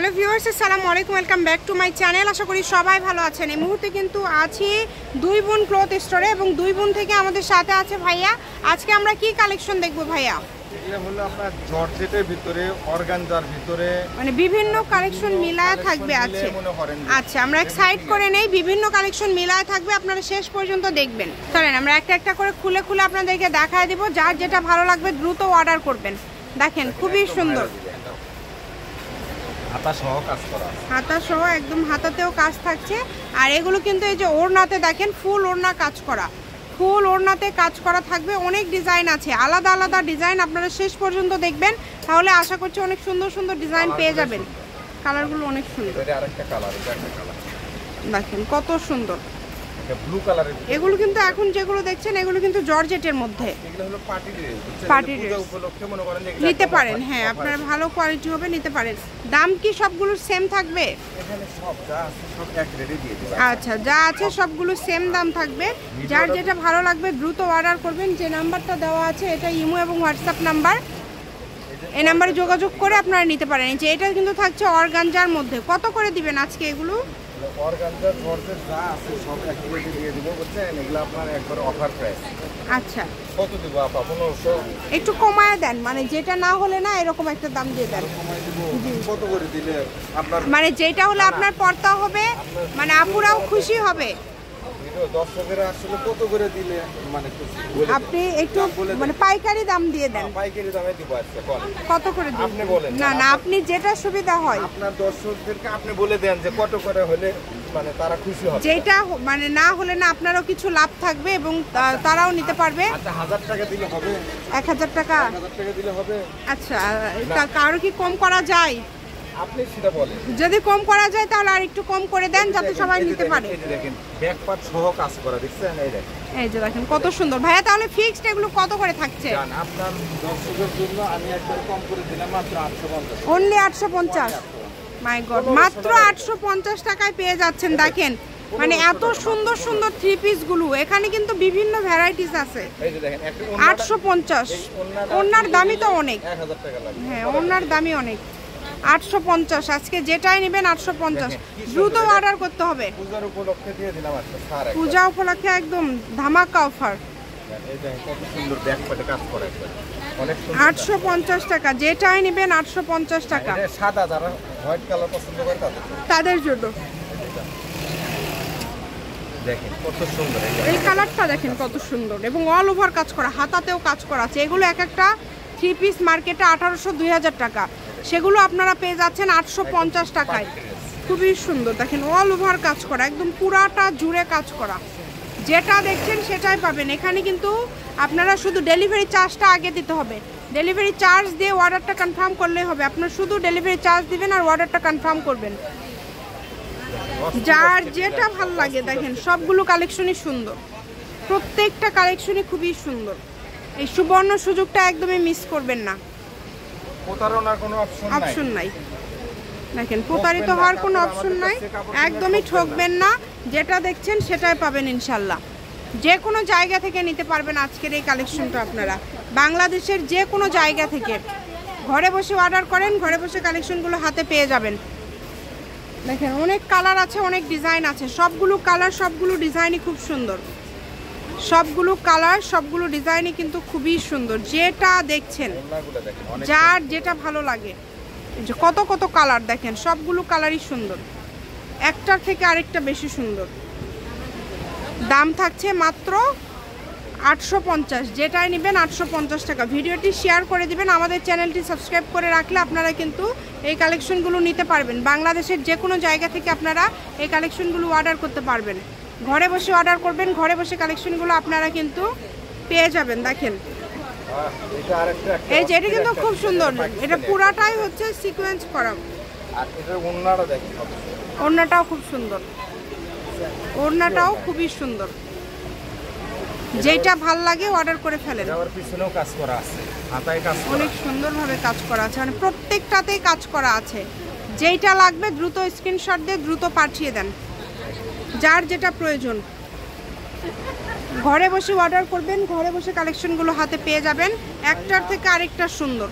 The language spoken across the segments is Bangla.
হ্যালো ভিউয়ার্স, আসসালামু আলাইকুম, welcome back to my channel. আশা করি সবাই ভালো আছেন। এই মুহূর্তে কিন্তু আছি দুই বোন ক্লথ স্টোরে এবং দুই বোন থেকে আমাদের সাথে আছে ভাইয়া। আজকে আমরা কি কালেকশন দেখবো ভাইয়া? এটা হলো আপনার জর্জেটের ভিতরে, অর্গানজার ভিতরে, মানে বিভিন্ন কালেকশন মিলায় থাকবে আছে। আচ্ছা, আমরা এক সাইড করে নেই, বিভিন্ন কালেকশন মিলায় থাকবে, আপনারা শেষ পর্যন্ত দেখবেন। চলেন আমরা একটা একটা করে খুলে খুলে আপনাদেরকে দেখায় দিব। যার যেটা ভালো লাগবে দ্রুত অর্ডার করবেন। দেখেন খুবই সুন্দর, হাতা সহ কাজ করা, হাতা সহ একদম হাতাতেও কাজ থাকছে। আর এগুলো কিন্তু এই যে ওড়নাতে দেখেন ফুল ওড়না কাজ করা, ফুল ওড়নাতে কাজ করা থাকবে। অনেক ডিজাইন আছে, আলাদা আলাদা ডিজাইন, আপনারা শেষ পর্যন্ত দেখবেন, তাহলে আশা করছি অনেক সুন্দর সুন্দর ডিজাইন পেয়ে যাবেন। কালারগুলো অনেক সুন্দর, এটা আরেকটা কালার, এটা একটা কালার দেখেন কত সুন্দর। এটা ব্লু কালারের। এগুলো কিন্তু এখন যেগুলো দেখছেন এগুলো কিন্তু জর্জেটের মধ্যে, এগুলো হলো পার্টি ড্রেস, পার্টি ড্রেস উপলক্ষে মনে করেন যে নিতে পারেন। হ্যাঁ, আপনারা ভালো কোয়ালিটি হবে, নিতে পারেন। দাম কি সবগুলো সেম থাকবে? এখানে সব যা আছে সব এক রেটে দিয়ে দিই। আচ্ছা, যা আছে সবগুলো সেম দাম থাকবে। যার যেটা ভালো লাগবে দ্রুত অর্ডার করবেন। যে নাম্বারটা দেওয়া আছে এটা ইমো এবং হোয়াটসঅ্যাপ নাম্বার, এই নাম্বারে যোগাযোগ করে আপনারা নিতে পারেন। যে এটা কিন্তু থাকছে অর্গানজার মধ্যে। কত করে দিবেন আজকে এগুলো? অর্গানজার জর্জেট যা আছে সব এক রেটে দিয়ে দিব, বুঝছেন? এগুলো আপনার একবার অফার প্রাইস। আচ্ছা, কত দিব আপা? 1500 একটু কমায় দেন, মানে যেটা না হলে না এরকম একটা দাম দিয়ে দেন। কমাই দিব। কত করে দিলে আপনার, মানে যেটা হলে আপনার পড়তা হবে, মানে আপুরাও খুশি হবে। দর্শকেরা আসলে কত করে দিলে মানে আপনি একটু মানে পাইকারি দাম দিয়ে দেন। পাইকারি দামে দিব আজকে। কত করে দিন? আপনি বলেন। না না, আপনি যেটা সুবিধা হয় আপনার দর্শকদেরকে আপনি বলে দেন যে কত করে হলে মানে তারা খুশি হবে। যেটা মানে না হলে না আপনারও কিছু লাভ থাকবে এবং তারাও নিতে পারবে। আচ্ছা, 1000 টাকা দিলে হবে? 1000 টাকা? 1000 টাকা দিলে হবে। আচ্ছা, কারো কি কম করা যায়? আপনি সেটা বলেন। যদি কম করা যায় তাহলে আর একটু কম করে দেন, যাতে সবাই নিতে পারে। এই যে দেখেন ব্যাক পার্ট সহ কাজ করা, দেখছেন? এই দেখেন, এই যে দেখেন কত সুন্দর। ভাইয়া তাহলে ফিক্সড এগুলো কত করে থাকছে? জান আপনার দর্শকদের জন্য আমি একবার কম করে দিলাম, মাত্র 850। অনলি 850? মাই গড, মাত্র 850 টাকায় পেয়ে যাচ্ছেন। দেখেন মানে এত সুন্দর সুন্দর থ্রি পিস গুলো, এখানে কিন্তু বিভিন্ন ভ্যারাইটিস আছে। এই যে দেখেন 850, ওনার দামই তো অনেক। 1000 টাকা লাগবে। হ্যাঁ, ওনার দামই অনেক। 850 আজকে যেটাই নেবেন 850। দ্রুত অর্ডার করতে হবে। পূজার উপলক্ষে দিয়ে দিলাম আজকে স্যার। পূজা উপলক্ষে একদম ধামাকা অফার। এই দেখেন কত সুন্দর ব্যাক পার্টে কাজ করা, অনেক সুন্দর। 850 টাকা, যেটাই নেবেন 850 টাকা। এটা সাদা, যারা হোয়াইট কালার পছন্দ করে তাদের জন্য। দেখেন কত সুন্দর এই কালারটা দেখেন কত সুন্দর, এবং অল ওভার কাজ করা, হাতাতেও কাজ করা আছে। এগুলো এক একটা থ্রি পিস মার্কেটে 1800-2000 টাকা, সেগুলো আপনারা পেয়ে যাচ্ছেন 850 টাকায়। খুবই সুন্দর, দেখেন অল ওভার কাজ করা, একদম পুরাটা জুড়ে কাজ করা। যেটা দেখছেন সেটাই পাবেন। এখানে কিন্তু আপনারা শুধু ডেলিভারি চার্জটা আগে দিতে হবে। ডেলিভারি চার্জ দিয়ে অর্ডারটা কনফার্ম করলেই হবে। আপনারা শুধু ডেলিভারি চার্জ দিবেন আর অর্ডারটা কনফার্ম করবেন। যার যেটা ভালো লাগে, দেখেন সবগুলো কালেকশনই সুন্দর, প্রত্যেকটা কালেকশনই খুবই সুন্দর। এই সুবর্ণ সুযোগটা একদমই মিস করবেন না। প্রতারণার কোনো অপশন নাই। দেখেন প্রতারিত হওয়ার কোনো অপশন নাই, একদমই ঠকবেন না। যেটা দেখছেন সেটাই পাবেন ইনশাল্লাহ। যে কোনো জায়গা থেকে নিতে পারবেন আজকের এই কালেকশনটা। আপনারা বাংলাদেশের যে কোনো জায়গা থেকে ঘরে বসে অর্ডার করেন, ঘরে বসে কালেকশনগুলো হাতে পেয়ে যাবেন। দেখেন অনেক কালার আছে, অনেক ডিজাইন আছে। সবগুলো কালার, সবগুলো ডিজাইনই খুব সুন্দর। সবগুলো কালার, সবগুলো ডিজাইনই কিন্তু খুবই সুন্দর। যেটা দেখছেন, যার যেটা ভালো লাগে, যে কত কত কালার দেখেন, সবগুলো কালারই সুন্দর, একটার থেকে আরেকটা বেশি সুন্দর। দাম থাকছে মাত্র 850, যেটাই নেবেন 850 টাকা। ভিডিওটি শেয়ার করে দিবেন, আমাদের চ্যানেলটি সাবস্ক্রাইব করে রাখলে আপনারা কিন্তু এই কালেকশনগুলো নিতে পারবেন। বাংলাদেশের যে কোনো জায়গা থেকে আপনারা এই কালেকশনগুলো অর্ডার করতে পারবেন। ঘরে বসে অর্ডার করবেন, ঘরে বসে কালেকশনগুলো আপনারা কিন্তু পেয়ে যাবেন। দেখেন এই যে এটা কিন্তু খুব সুন্দর, এটা পুরাটাই হচ্ছে সিকোয়েন্স করা। আর এটার ওড়নাটা দেখেন, ওড়নাটাও খুব সুন্দর, ওড়নাটাও খুবই সুন্দর। যেটা ভাল লাগে অর্ডার করে ফেলেন। আবার পিছনেও কাজ করা আছে, হাতায় কাজ করা, অনেক সুন্দরভাবে কাজ করা আছে, মানে প্রত্যেকটাতেই কাজ করা আছে। যেইটা লাগবে দ্রুত স্ক্রিনশট দিয়ে দ্রুত পাঠিয়ে দেন, যার যেটা প্রয়োজন। ঘরে বসে অর্ডার করবেন, ঘরে বসে কালেকশনগুলো হাতে পেয়ে যাবেন। একটার থেকে আরেকটা সুন্দর।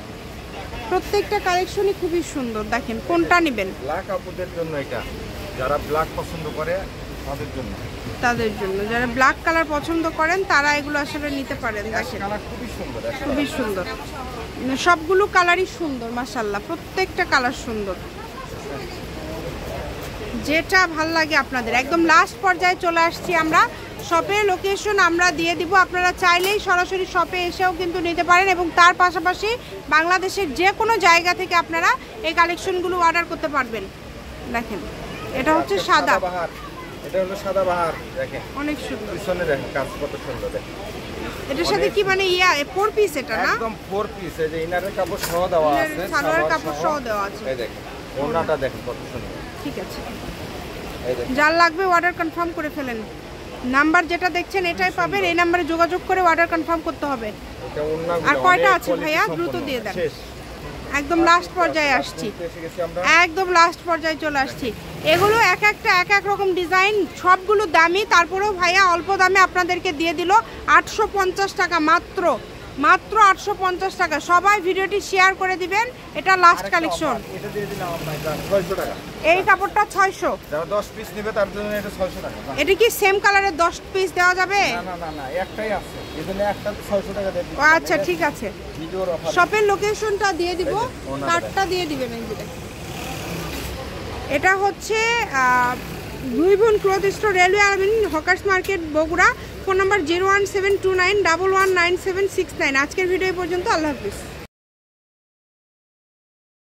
প্রত্যেকটা কালেকশনই খুবই সুন্দর। দেখেন কোনটা নেবেন? ব্ল্যাক আপুদের জন্য এটা, যারা ব্ল্যাক পছন্দ করে তাদের জন্য, যারা ব্ল্যাক কালার পছন্দ করেন তারা এগুলো আসলে নিতে পারেন। দেখেন কালার খুবই সুন্দর, খুবই সুন্দর, সবগুলো কালারই সুন্দর মাশাআল্লাহ, প্রত্যেকটা কালার সুন্দর। যেটা ভাল লাগে আপনাদের। একদম লাস্ট পর্যায়ে চলে আসছি আমরা। শপের লোকেশন আমরা দিয়ে দিব, আপনারা চাইলেই সরাসরি শপে এসেও কিন্তু নিতে পারেন এবং তার পাশাপাশি বাংলাদেশের যে কোনো জায়গা থেকে আপনারা এই কালেকশনগুলো অর্ডার করতে পারবেন। দেখেন এটা হচ্ছে সাদা, এটা হলো সাদা বাহার। দেখেন অনেক সুন্দর, পিছনে দেখেন কাজ কত সুন্দর। দেখেন এটার সাথে কি মানে 4 পিস এটা না? একদম 4 পিস। এই যে ইনারের কাপড় সহ দেওয়া আছে, সালোয়ার কাপড় সহ দেওয়া আছে। এই দেখেন ওড়নাটা দেখেন কত সুন্দর। ঠিক আছে, যার লাগবে অর্ডার কনফার্ম করে ফেলেন। নাম্বার যেটা দেখছেন এটাই পাবেন, এই নাম্বারে যোগাযোগ করে অর্ডার কনফার্ম করতে হবে। আর কয়টা আছে ভাইয়া? দ্রুত দিয়ে দেন। একদম লাস্ট পর্যায়ে আসছি, একদম লাস্ট পর্যায়ে চলে আসছি। এগুলো এক এক রকম ডিজাইন, সবগুলো দামি, তারপরেও ভাইয়া অল্প দামে আপনাদেরকে দিয়ে দিল 850 টাকা মাত্র, মাত্র 850 টাকা। সবাই ভিডিওটি শেয়ার করে দিবেন। এটা লাস্ট কালেকশন, এটা দিয়ে দিলাম আপনাকে 600 টাকা। এই কাপড়টা 600, যারা 10 পিস নেবে তার জন্য এটা 600 টাকা। এটা কি সেম কালারের 10 পিস দেওয়া যাবে? না একটাই আছে, এজন্য একটা 600 টাকা দিয়ে দিই। আচ্ছা ঠিক আছে, ভিডিওর অফার। শপের লোকেশনটা দিয়ে দিব, কার্ডটা দিয়ে দিবেন। এই যে এটা হচ্ছে দুইবন ক্লথ স্টোর, রেলওয়ে আর্মিন, hawkers market, Bogura. Phone number 01729119769। আজকের ভিডিও পর্যন্ত, আল্লাহ হাফিজ।